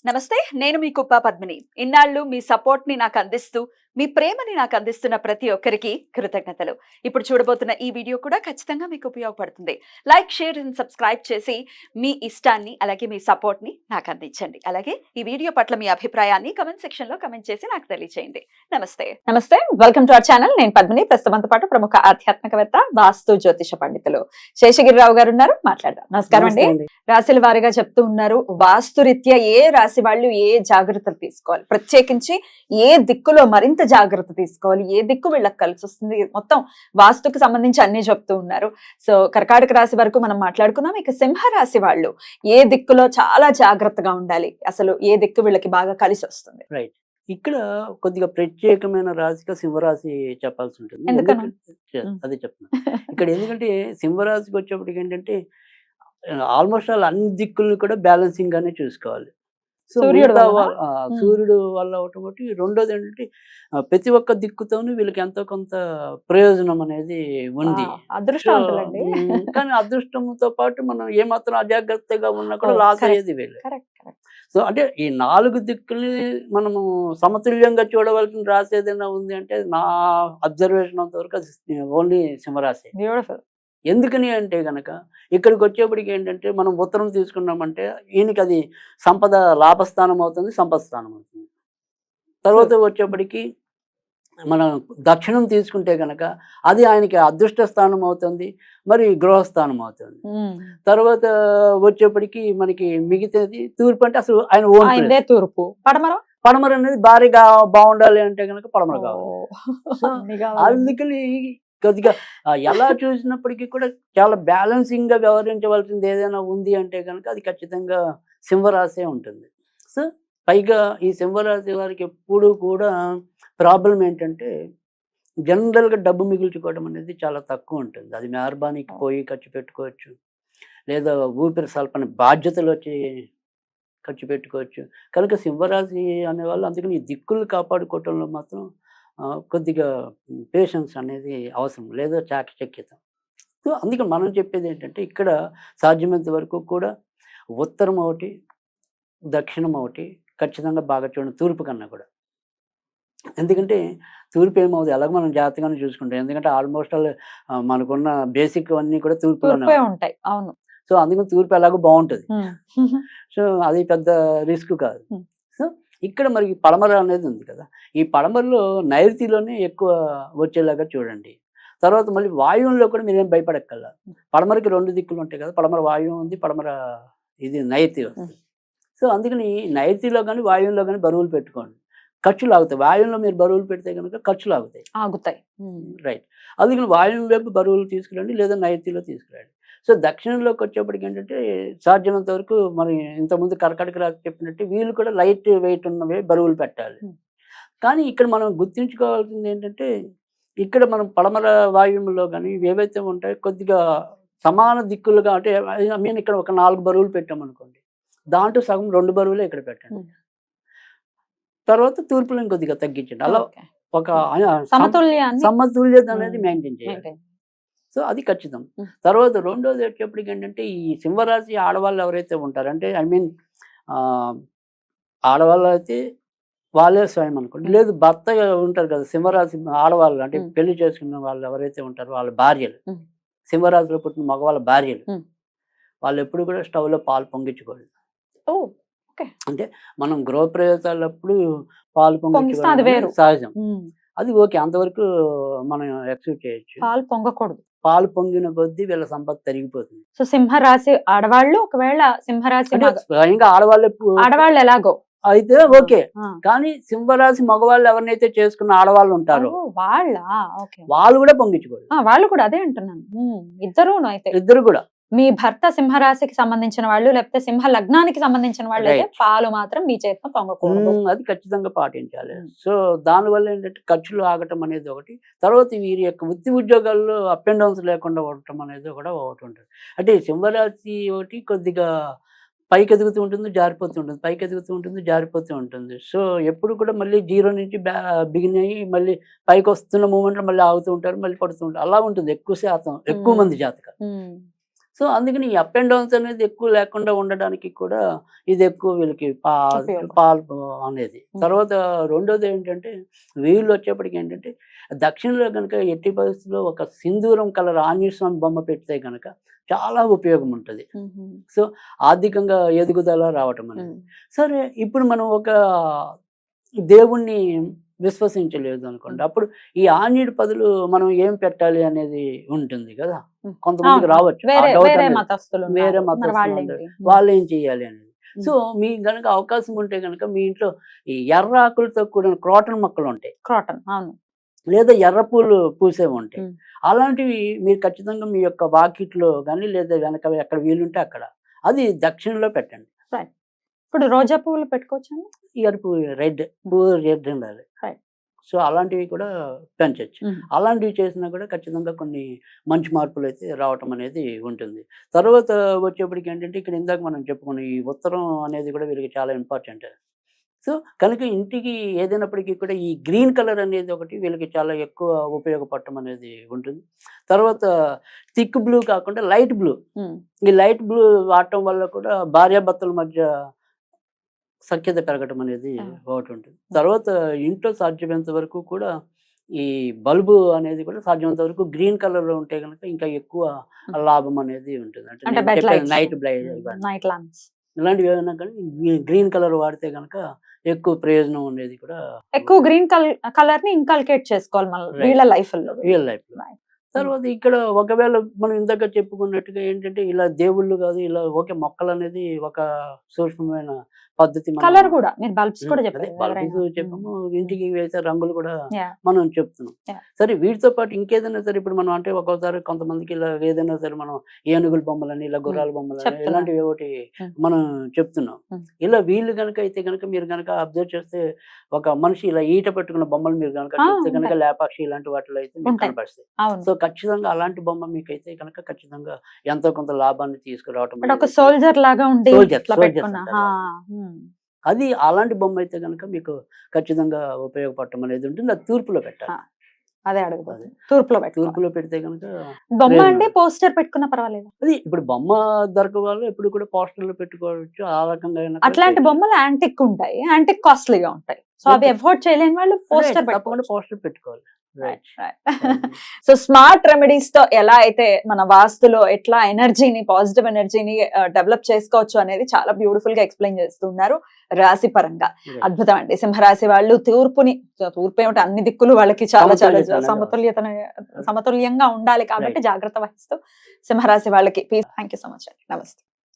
నమస్తే. నేను మీ కుప్ప పద్మిని. ఇన్నాళ్ళు మీ సపోర్ట్‌ని నాకందిస్తూ, మీ ప్రేమని నాకందిస్తున్న ప్రతి ఒక్కరికి కృతజ్ఞతలు. ఇప్పుడు చూడబోతున్న ఈ వీడియో కూడా ఖచ్చితంగా మీకు ఉపయోగపడుతుంది. లైక్, షేర్ అండ్ సబ్స్క్రైబ్ చేసి మీ ఇష్టాన్ని అలాగే మీ సపోర్ట్‌ని నాకందించండి. అలాగే ఈ వీడియో పట్ల మీ అభిప్రాయాన్ని కామెంట్ సెక్షన్‌లో కామెంట్ చేసి నాకు తెలియజేయండి. నమస్తే. నమస్తే. Welcome to our channel. నేను పద్మిని. ప్రస్తుతంతో పాటు ప్రముఖ ఆధ్యాత్మికవేత్త, వాస్తు జ్యోతిష పండితులు శేషగిరిరావు గారు ఉన్నారు. మాట్లాడదాం. నమస్కారం అండి. రాశుల వారీగా చెప్తూ ఉన్నారు. వాస్తు రీత్యా ఏ రాశి వాళ్ళు ఏ జాగ్రత్తలు తీసుకోవాలి, ప్రత్యేకించి ఏ దిక్కులో మరింత జాగ్రత్త తీసుకోవాలి, ఏ దిక్కు వీళ్ళకి కలిసి వస్తుంది, మొత్తం వాస్తుకు సంబంధించి అన్ని చెప్తూ ఉన్నారు. సో కర్కాటక రాశి వరకు మనం మాట్లాడుకున్నాం. ఇక సింహ రాశి వాళ్ళు ఏ దిక్కులో చాలా జాగ్రత్తగా ఉండాలి, అసలు ఏ దిక్కు వీళ్ళకి బాగా కలిసి వస్తుంది? రైట్. ఇక్కడ కొద్దిగా ప్రత్యేకమైన రాశిగా సింహరాశి చెప్పాల్సి ఉంటుంది. ఎందుకని? అదే చెప్తున్నా. ఇక్కడ ఎందుకంటే సింహరాశికి వచ్చేప్పటికి ఏంటంటే ఆల్మోస్ట్ ఆల్ అన్ని దిక్కుల్ని కూడా బ్యాలెన్సింగ్ గానే చూసుకోవాలి. సో సూర్యుడు వలన? సూర్యుడు వల్ల ఒకటి ఒకటి. రెండోది ఏంటంటే ప్రతి ఒక్క దిక్కుతోనూ వీళ్ళకి ఎంతో కొంత ప్రయోజనం అనేది ఉంది. అదృష్టవంతులండి. కానీ అదృష్టంతో పాటు మనం ఏమాత్రం అజాగ్రత్తగా ఉన్నా కూడా లాస్ అయ్యేది వీళ్ళు. సో అంటే ఈ 4 దిక్కుల్ని మనము సమతుల్యంగా చూడవలసిన రాశి ఏదైనా ఉంది అంటే నా అబ్జర్వేషన్ అంతవరకు అది ఓన్లీ సింహరాశి. బ్యూటిఫుల్. ఎందుకని అంటే గనక ఇక్కడికి వచ్చేప్పటికి ఏంటంటే మనం ఉత్తరం తీసుకున్నామంటే ఈయనకి అది సంపద లాభస్థానం అవుతుంది, సంపద స్థానం అవుతుంది. తర్వాత వచ్చేప్పటికి మనం దక్షిణం తీసుకుంటే గనక అది ఆయనకి అదృష్ట స్థానం అవుతుంది, మరి గృహస్థానం అవుతుంది. తర్వాత వచ్చేప్పటికి మనకి మిగతాది తూర్పు అంటే అసలు ఆయన ఓన్ తూర్పు. పడమర అనేది భారీగా బాగుండాలి అంటే గనక పడమర కావాలి. అందుకని కొద్దిగా ఎలా చూసినప్పటికీ కూడా చాలా బ్యాలెన్సింగ్ గా వ్యవహరించవలసింది ఏదైనా ఉంది అంటే కనుక అది ఖచ్చితంగా సింహరాశి ఉంటుంది. సో పైగా ఈ సింహరాశి వారికి ఎప్పుడు కూడా ప్రాబ్లం ఏంటంటే జనరల్గా డబ్బు మిగుల్చుకోవడం అనేది చాలా తక్కువ ఉంటుంది. అది మెహర్బానీకి పోయి ఖర్చు పెట్టుకోవచ్చు, లేదా ఊపిరి సల్పని బాధ్యతలు వచ్చి ఖర్చు పెట్టుకోవచ్చు. కనుక సింహరాశి అనేవాళ్ళు అందుకని ఈ దిక్కులు కాపాడుకోవటంలో మాత్రం కొద్దిగా పేషెన్స్ అనేది అవసరం, లేదా చాకచక్యత. సో అందుకని మనం చెప్పేది ఏంటంటే ఇక్కడ సాధ్యమైనంత వరకు కూడా ఉత్తరం ఒకటి, దక్షిణం ఒకటి ఖచ్చితంగా బాగా చూడండి, తూర్పు కన్నా కూడా. ఎందుకంటే తూర్పు ఏమవుతుంది ఎలాగో మనం జాగ్రత్తగానే చూసుకుంటాం. ఎందుకంటే ఆల్మోస్ట్ ఆల్ మనకున్న బేసిక్ అన్నీ కూడా తూర్పులోనే ఉంటాయి. అవును. సో అందుకని తూర్పు ఎలాగో బాగుంటుంది. సో అది పెద్ద రిస్క్ కాదు. సో ఇక్కడ మరి పడమర అనేది ఉంది కదా, ఈ పడమరలో నైరుతిలోనే ఎక్కువ వచ్చేలాగా చూడండి. తర్వాత మళ్ళీ వాయువులో కూడా మీరేం భయపడక్కర్లా. పడమరకి 2 దిక్కులు ఉంటాయి కదా, పడమర వాయువు ఉంది, పడమర ఇది నైరుతి వస్తుంది. సో అందుకని నైరుతిలో కానీ వాయువులో కానీ బరువులు పెట్టుకోండి, ఖర్చులు ఆగుతాయి. వాయువులో మీరు బరువులు పెడితే కనుక ఖర్చులు ఆగుతాయి. రైట్. అందుకని వాయువు వైపు బరువులు తీసుకురండి, లేదా నైరుతిలో తీసుకురండి. సో దక్షిణంలోకి వచ్చేప్పటికి ఏంటంటే సాధ్యమైనంత వరకు మరి ఇంతకుముందు కర్కాటక రాశి చెప్పినట్టు వీళ్ళు కూడా లైట్ వెయిట్ ఉన్నవే బరువులు పెట్టాలి. కానీ ఇక్కడ మనం గుర్తుంచుకోవాల్సింది ఏంటంటే ఇక్కడ మనం పడమర వాయువులో కానీ ఏవైతే ఉంటాయో కొద్దిగా సమాన దిక్కులుగా, అంటే ఐ మీన్ ఇక్కడ ఒక 4 బరువులు పెట్టామనుకోండి, దాంట్లో సగం 2 బరువులే ఇక్కడ పెట్టండి. తర్వాత తూర్పులో ఇంకొద్దిగా తగ్గించండి. అలా ఒక సమతుల్యత అనేది మెయింటైన్ చేయాలి. సో అది ఖచ్చితం. తర్వాత రెండోది వచ్చేప్పటికి ఏంటంటే ఈ సింహరాశి ఆడవాళ్ళు ఎవరైతే ఉంటారో, అంటే ఐ మీన్ ఆడవాళ్ళు అయితే వాళ్ళే స్వయం అనుకోండి, లేదు భర్త ఉంటారు కదా సింహరాశి ఆడవాళ్ళు, అంటే పెళ్లి చేసుకున్న వాళ్ళు ఎవరైతే ఉంటారో వాళ్ళ భార్యలు, సింహరాశిలో పుట్టిన మగవాళ్ళ భార్యలు, వాళ్ళు ఎప్పుడు కూడా స్టవ్లో పాలు పొంగించకూడదు. అంటే మనం గృహప్రవేశాలప్పుడు పాలు పొంగించడం సహజం, అది ఓకే, అంతవరకు మనం యాక్సెప్ట్ చేయొచ్చు. పాలు పొంగకూడదు. పాలు పొంగిన కొద్దీ వీళ్ళ సంపద తరిగిపోతుంది. సో సింహరాశి ఆడవాళ్ళు ఒకవేళ సింహరాశి స్వయంగా ఆడవాళ్ళు ఎలాగో అయితే ఓకే, కానీ సింహరాశి మగవాళ్ళు ఎవరినైతే చేసుకున్న ఆడవాళ్ళు ఉంటారో వాళ్ళు కూడా పొంగించుకోరు. వాళ్ళు కూడా అదే అంటున్నాను. ఇద్దరు కూడా మీ భర్త సింహరాశికి సంబంధించిన వాళ్ళు, లేకపోతే సింహ లగ్నానికి సంబంధించిన వాళ్ళు అయితే పాలు మాత్రం మీ చేతితో పొంగకూడదు. అది ఖచ్చితంగా పాటించాలి. సో దానివల్ల ఏంటంటే ఖర్చులు ఆగటం అనేది ఒకటి. తర్వాత వీరి యొక్క వృత్తి ఉద్యోగాల్లో అప్ అండ్ డౌన్స్ లేకుండా ఉండటం అనేది కూడా ఒకటి ఉంటుంది. అంటే సింహరాశి ఒకటి కొద్దిగా పైకి ఎదుగుతూ ఉంటుంది, జారిపోతూ ఉంటుంది, పైకి ఎదుగుతూ ఉంటుంది, జారిపోతూ ఉంటుంది. సో ఎప్పుడు కూడా మళ్ళీ 0 నుంచి బిగిన్ అయ్యి మళ్ళీ పైకి వస్తున్న మూమెంట్లో మళ్ళీ ఆగుతూ ఉంటారు, మళ్ళీ పడుతూ ఉంటారు. అలా ఉంటుంది ఎక్కువ శాతం, ఎక్కువ మంది జాతకాలు. సో అందుకని ఈ అప్ అండ్ డౌన్స్ అనేది ఎక్కువ లేకుండా ఉండడానికి కూడా ఇది ఎక్కువ వీళ్ళకి ఉపయోగం. పాలు అనేది. తర్వాత రెండోది ఏంటంటే వీళ్ళు వచ్చేప్పటికి ఏంటంటే దక్షిణలో కనుక ఎట్టి పరిస్థితుల్లో ఒక సింధూరం కలర్ ఆంజనేయ స్వామి బొమ్మ పెడితే కనుక చాలా ఉపయోగం ఉంటుంది. సో ఆర్థికంగా ఎదుగుదల రావటం అనేది. సరే ఇప్పుడు మనం ఒక దేవుణ్ణి విశ్వసించలేదు అనుకోండి, అప్పుడు ఈ ఆంజనేయుడి బదులు మనం ఏం పెట్టాలి అనేది ఉంటుంది కదా, కొంతమందికి రావచ్చు ఆ వేరే డౌట్ వేరే అనేది. మతస్థులు వేరే ఉన్నారు. మరి మతస్థులు వాళ్ళేంటి? ఉంటారు. వాళ్ళు ఏం చేయాలి అనేది. సో మీకు గనక అవకాశం ఉంటే గనక మీ ఇంట్లో ఈ ఎర్ర ఆకులతో కూడిన క్రోటన్ మొక్కలు ఉంటాయి, క్రాటన్, అవును. లేదా ఎర్ర పూలు పూసేవి ఉంటాయి. ఉమ్. అలాంటివి మీరు ఖచ్చితంగా మీ యొక్క వాకిట్లో కానీ లేదా వెనక ఎక్కడ వీలుంటే అక్కడ అది దక్షిణలో పెట్టండి. ఇప్పుడు రోజా పువ్వులు పెట్టుకోవచ్చండి? ఎరుపు రెడ్ పువ్వు రెడ్ ఉండాలి. Right. సో అలాంటివి కూడా పెంచవచ్చు. అలాంటివి చేసినా కూడా ఖచ్చితంగా కొన్ని మంచి మార్పులు అయితే రావటం అనేది ఉంటుంది. తర్వాత వచ్చేప్పటికి ఏంటంటే ఇక్కడ ఇందాక మనం చెప్పుకున్న ఈ ఉత్తరం అనేది కూడా వీళ్ళకి చాలా ఇంపార్టెంట్. సో కనుక ఇంటికి ఏదైనప్పటికీ కూడా ఈ గ్రీన్ కలర్ అనేది ఒకటి వీళ్ళకి చాలా ఎక్కువ ఉపయోగపడటం అనేది ఉంటుంది. తర్వాత థిక్ బ్లూ కాకుండా లైట్ బ్లూ, ఈ లైట్ బ్లూ వాడటం వల్ల కూడా భార్యాభర్తల మధ్య సఖ్యత పెరగటం అనేది ఒకటి ఉంటుంది. తర్వాత ఇంట్లో సాధ్యమైనంత వరకు కూడా ఈ బల్బు అనేది కూడా సాధ్యమైనంత వరకు గ్రీన్ కలర్ లో ఉంటే కనుక ఇంకా ఎక్కువ లాభం అనేది ఉంటుంది. అంటే bed lights. Night blight night lamps ఇలాంటివి ఏమైనా కానీ గ్రీన్ కలర్ వాడితే కనుక ఎక్కువ ప్రయోజనం అనేది కూడా ఎక్కువ గ్రీన్ కలర్ ని ఇంకల్కేట్ చేసుకోవాలి మన Right. వీళ్ళ లైఫ్ లో. రియల్ లైఫ్ లో. తర్వాత ఇక్కడ ఒకవేళ మనం ఇందాక చెప్పుకున్నట్టుగా ఏంటంటే ఇలా దేవుళ్ళు కాదు, ఇలా ఓకే మొక్కలు అనేది ఒక సూక్ష్మమైన పద్ధతి. కలర్ కూడా మీరు బల్బ్స్ కూడా అదే చెప్పారు బల్బులు ఎవరైనా. చెప్పాము, ఇంటికి వేసే రంగులు కూడా Yeah. మనం చెప్తున్నాం. Yeah. సరే వీటితో పాటు ఇంకేదైనా సరే ఇప్పుడు మనం అంటే ఒక్కోసారి కొంతమందికి ఇలా ఏదైనా సరే మనం ఏనుగుల బొమ్మలని ఇలా గుర్రాల బొమ్మలని చెప్తున్నాం. ఇలాంటివి ఒకటి మనం చెప్తున్నాం. ఇలా వీళ్ళు కనుక అయితే కనుక మీరు కనుక అబ్జర్వ్ చేస్తే ఒక మనిషి ఇలా ఈట పెట్టుకున్న బొమ్మలు మీరు కనుక చూస్తే కనుక ఉంటాయి. లేపాక్షి ఇలాంటి వాటిలో అయితే మీకు ఉంటాయి. కనపరుస్తాయి. అవును. సో ఖచ్చితంగా అలాంటి బొమ్మ మీకైతే కనుక ఖచ్చితంగా ఎంతో కొంత లాభాన్ని తీసుకురావటం అంటే ఒక అనేది. సోల్జర్ లాగా ఉండి Soldier, ఇట్లా soldiers పెట్టుకున్నా. అంటారు. అది అలాంటి బొమ్మ అయితే కనుక మీకు ఖచ్చితంగా ఉపయోగపడటం అనేది ఉంటుంది. అది తూర్పులో పెట్టాలి. అదే అడుగుతుంది. తూర్పులో పెట్టుకోవాలి. తూర్పులో పెడితే కనుక బొమ్మ ప్రయోజనం. అంటే పోస్టర్ పెట్టుకున్నా పర్వాలేదు. అది ఇప్పుడు బొమ్మ దొరక వాళ్ళు ఎప్పుడు కూడా పోస్టర్లు పెట్టుకోవచ్చు. ఆ రకంగా అయినా కూడా అట్లాంటి చేయొచ్చు. బొమ్మలు యాంటిక్ ఉంటాయి, యాంటిక్ కాస్ట్లీగా ఉంటాయి. సో అవి Okay. ఎఫోర్డ్ చేయలేని వాళ్ళు Right, పోస్టర్ తప్పకుండా పెట్టుకోవాలి. పోస్టర్ పెట్టుకోవాలి. రైట్. సో స్మార్ట్ రెమెడీస్ తో ఎలా అయితే మన వాస్తులో ఎట్లా ఎనర్జీని, పాజిటివ్ ఎనర్జీని డెవలప్ చేసుకోవచ్చు అనేది చాలా బ్యూటిఫుల్ గా ఎక్స్ప్లెయిన్ చేస్తున్నారు రాశి పరంగా. అద్భుతం అండి. సింహరాశి వాళ్ళు తూర్పు ఏమిటి అన్ని దిక్కులు వాళ్ళకి చాలా చాలా సమతుల్యంగా ఉండాలి కాబట్టి Right. జాగ్రత్త వహిస్తూ సింహరాశి వాళ్ళకి థ్యాంక్ యూ సో మచ్ అండి. నమస్తే.